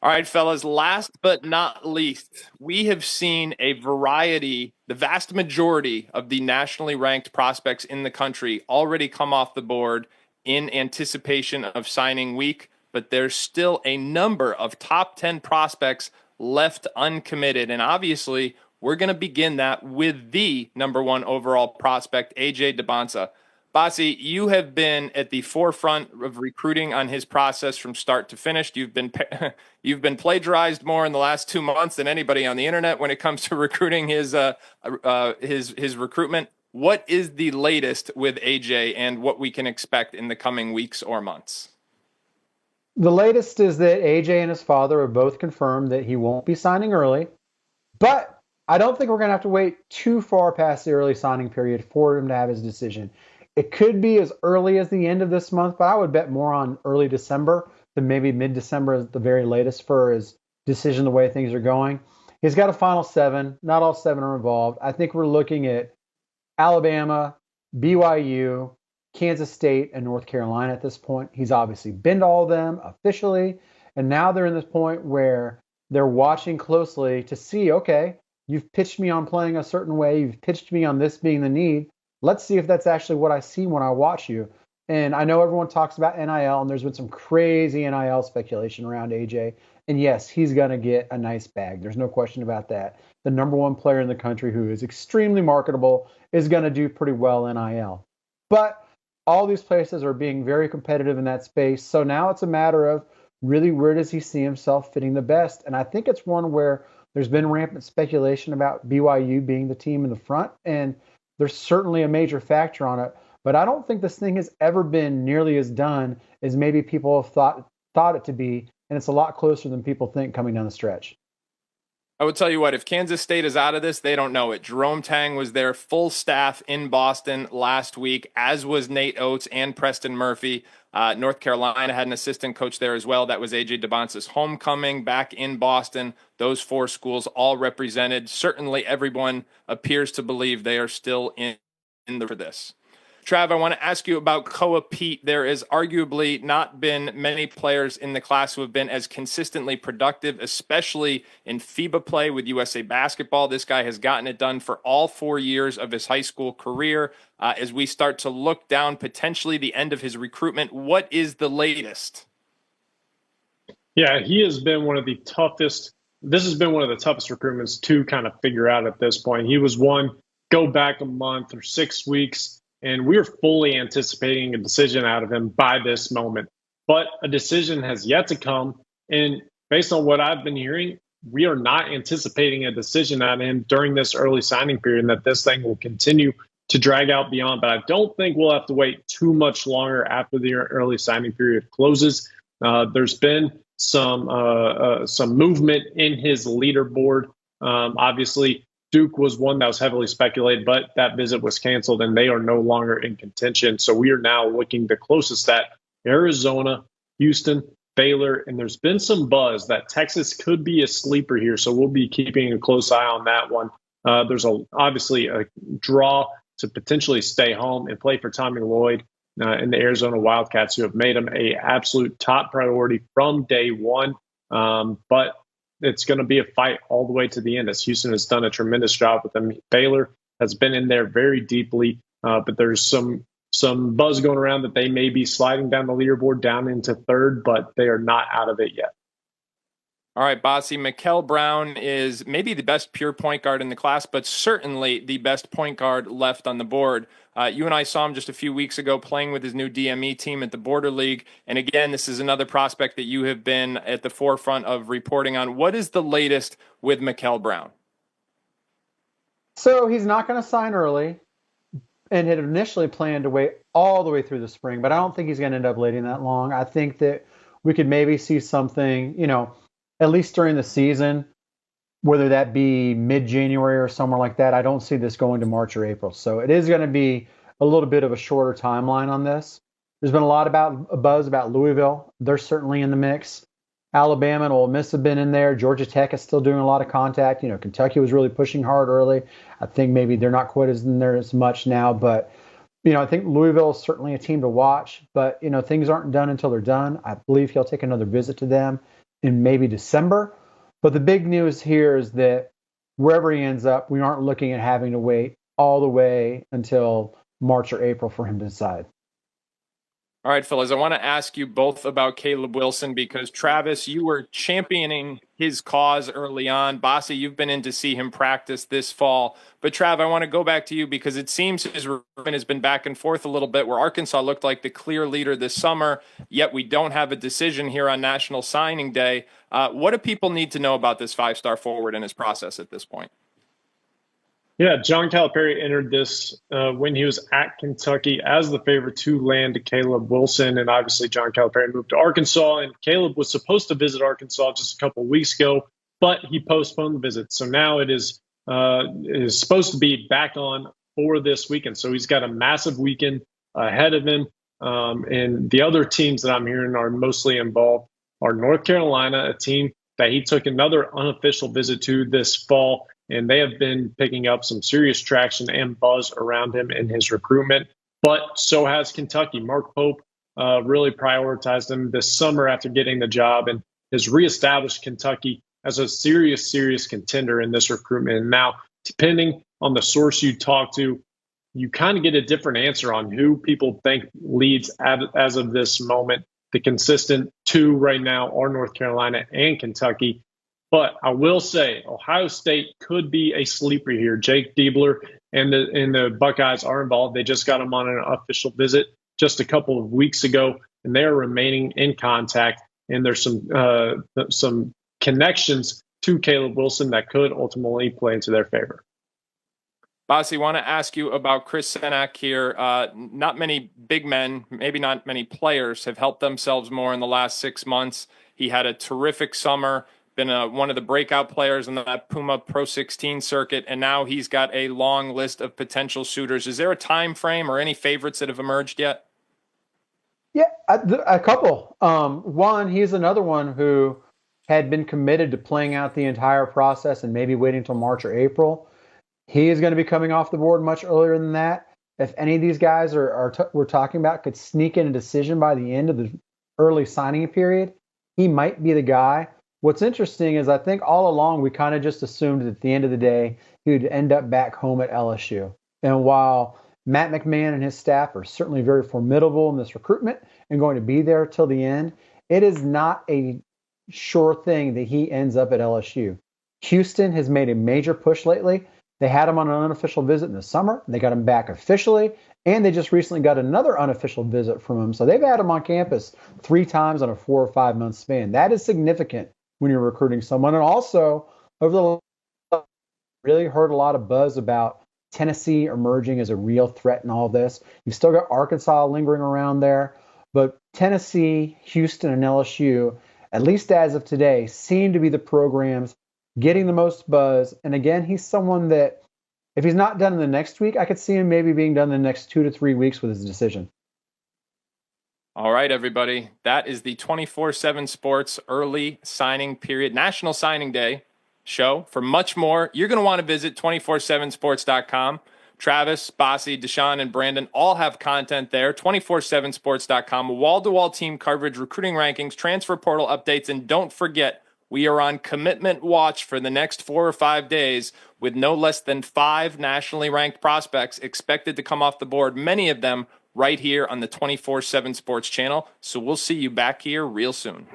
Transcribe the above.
All right, fellas, last but not least, we have seen a variety, the vast majority of the nationally ranked prospects in the country already come off the board in anticipation of signing week, but there's still a number of top 10 prospects left uncommitted. And obviously, we're going to begin that with the number one overall prospect, Aj Dybantsa. Bossy, you have been at the forefront of recruiting on his process from start to finish. You've been plagiarized more in the last 2 months than anybody on the internet when it comes to recruiting his recruitment. What is the latest with AJ and what we can expect in the coming weeks or months? The latest is that AJ and his father have both confirmed that he won't be signing early, but I don't think we're going to have to wait too far past the early signing period for him to have his decision. It could be as early as the end of this month, but I would bet more on early December than maybe mid-December as the very latest for his decision the way things are going. He's got a final seven. Not all seven are involved. I think we're looking at Alabama, BYU, Kansas State, and North Carolina at this point. He's obviously been to all of them officially, and now they're in this point where they're watching closely to see, okay, you've pitched me on playing a certain way. You've pitched me on this being the need. Let's see if that's actually what I see when I watch you. And I know everyone talks about NIL, and there's been some crazy NIL speculation around AJ. And yes, he's going to get a nice bag. There's no question about that. The number one player in the country who is extremely marketable is going to do pretty well NIL. But all these places are being very competitive in that space. So now it's a matter of really where does he see himself fitting the best? And I think it's one where there's been rampant speculation about BYU being the team in the front. And there's certainly a major factor on it, but I don't think this thing has ever been nearly as done as maybe people have thought it to be, and it's a lot closer than people think coming down the stretch. I would tell you what, if Kansas State is out of this, they don't know it. Jerome Tang was there full staff in Boston last week, as was Nate Oates and Preston Murphy. North Carolina had an assistant coach there as well. That was AJ Dybantsa's homecoming back in Boston. Those four schools all represented. Certainly everyone appears to believe they are still in for this. Trav, I want to ask you about Koa Peat. There has arguably not been many players in the class who have been as consistently productive, especially in FIBA play with USA Basketball. This guy has gotten it done for all 4 years of his high school career. As we start to look down potentially the end of his recruitment, what is the latest? Yeah, he has been one of the toughest. This has been one of the toughest recruitments to kind of figure out at this point. He was one, go back a month or 6 weeks, and we were fully anticipating a decision out of him by this moment. But a decision has yet to come. And based on what I've been hearing, we are not anticipating a decision out of him during this early signing period, and that this thing will continue to drag out beyond. But I don't think we'll have to wait too much longer after the early signing period closes. There's been some movement in his leaderboard. Obviously, Duke was one that was heavily speculated, but that visit was canceled and they are no longer in contention. So we are now looking the closest at Arizona, Houston, Baylor, and there's been some buzz that Texas could be a sleeper here. So we'll be keeping a close eye on that one. There's obviously a draw to potentially stay home and play for Tommy Lloyd and the Arizona Wildcats, who have made him a absolute top priority from day one. But it's going to be a fight all the way to the end, as Houston has done a tremendous job with them. Baylor has been in there very deeply, but there's some buzz going around that they may be sliding down the leaderboard down into third, but they are not out of it yet. All right, Bossy, Mikel Brown is maybe the best pure point guard in the class, but certainly the best point guard left on the board. You and I saw him just a few weeks ago playing with his new DME team at the Border League. And again, this is another prospect that you have been at the forefront of reporting on. What is the latest with Mikel Brown? So he's not going to sign early and had initially planned to wait all the way through the spring, but I don't think he's going to end up waiting that long. I think that we could maybe see something, at least during the season, whether that be mid-January or somewhere like that. I don't see this going to March or April. So it is going to be a little bit of a shorter timeline on this. There's been a lot about buzz about Louisville. They're certainly in the mix. Alabama and Ole Miss have been in there. Georgia Tech is still doing a lot of contact. Kentucky was really pushing hard early. I think maybe they're not quite as in there as much now. But, I think Louisville is certainly a team to watch. But, things aren't done until they're done. I believe he'll take another visit to them. in maybe December. But the big news here is that wherever he ends up, we aren't looking at having to wait all the way until March or April for him to decide. All right, fellas, I want to ask you both about Caleb Wilson because, Travis, you were championing his cause early on. Bossy, you've been in to see him practice this fall. But, Trav, I want to go back to you because it seems his recruitment has been back and forth a little bit, where Arkansas looked like the clear leader this summer, yet we don't have a decision here on National Signing Day. What do people need to know about this five-star forward and his process at this point? Yeah, John Calipari entered this when he was at Kentucky as the favorite to land Caleb Wilson. And obviously, John Calipari moved to Arkansas, and Caleb was supposed to visit Arkansas just a couple of weeks ago, but he postponed the visit. So now it is supposed to be back on for this weekend. So he's got a massive weekend ahead of him. And the other teams that I'm hearing are mostly involved are North Carolina, a team that he took another unofficial visit to this fall. And they have been picking up some serious traction and buzz around him in his recruitment. But so has Kentucky. Mark Pope really prioritized him this summer after getting the job and has reestablished Kentucky as a serious contender in this recruitment. And now, depending on the source you talk to, you kind of get a different answer on who people think leads as of this moment. The consistent two right now are North Carolina and Kentucky. But I will say Ohio State could be a sleeper here. Jake Diebler and the Buckeyes are involved. They just got him on an official visit just a couple of weeks ago, and they are remaining in contact. And there's some connections to Caleb Wilson that could ultimately play into their favor. Bossy, want to ask you about Chris Cenac here. Not many big men, maybe not many players, have helped themselves more in the last 6 months. He had a terrific summer, been one of the breakout players in that Puma Pro 16 circuit, and now he's got a long list of potential suitors. Is there a time frame or any favorites that have emerged yet? Yeah, a couple. One, he's another one who had been committed to playing out the entire process and maybe waiting until March or April. He is going to be coming off the board much earlier than that. If any of these guys we're talking about could sneak in a decision by the end of the early signing period, he might be the guy. What's interesting is I think all along we kind of just assumed that at the end of the day he would end up back home at LSU. And while Matt McMahon and his staff are certainly very formidable in this recruitment and going to be there till the end, it is not a sure thing that he ends up at LSU. Houston has made a major push lately. They had him on an unofficial visit in the summer. They got him back officially, and they just recently got another unofficial visit from him. So they've had him on campus 3 times on a 4 or 5 month span. That is significant when you're recruiting someone. And also, over the really heard a lot of buzz about Tennessee emerging as a real threat in all this. You've still got Arkansas lingering around there, but Tennessee, Houston, and LSU, at least as of today, seem to be the programs getting the most buzz. And again, he's someone that if he's not done in the next week, I could see him maybe being done in the next 2 to 3 weeks with his decision. All right, everybody. That is the 24/7 Sports early signing period, National Signing Day show. For much more, you're going to want to visit 247sports.com. Travis, Bossy, Deshaun, and Brandon all have content there. 247sports.com, wall-to-wall team coverage, recruiting rankings, transfer portal updates, and don't forget, we are on commitment watch for the next 4 or 5 days with no less than 5 nationally ranked prospects expected to come off the board, many of them right here on the 24/7 Sports channel. So we'll see you back here real soon.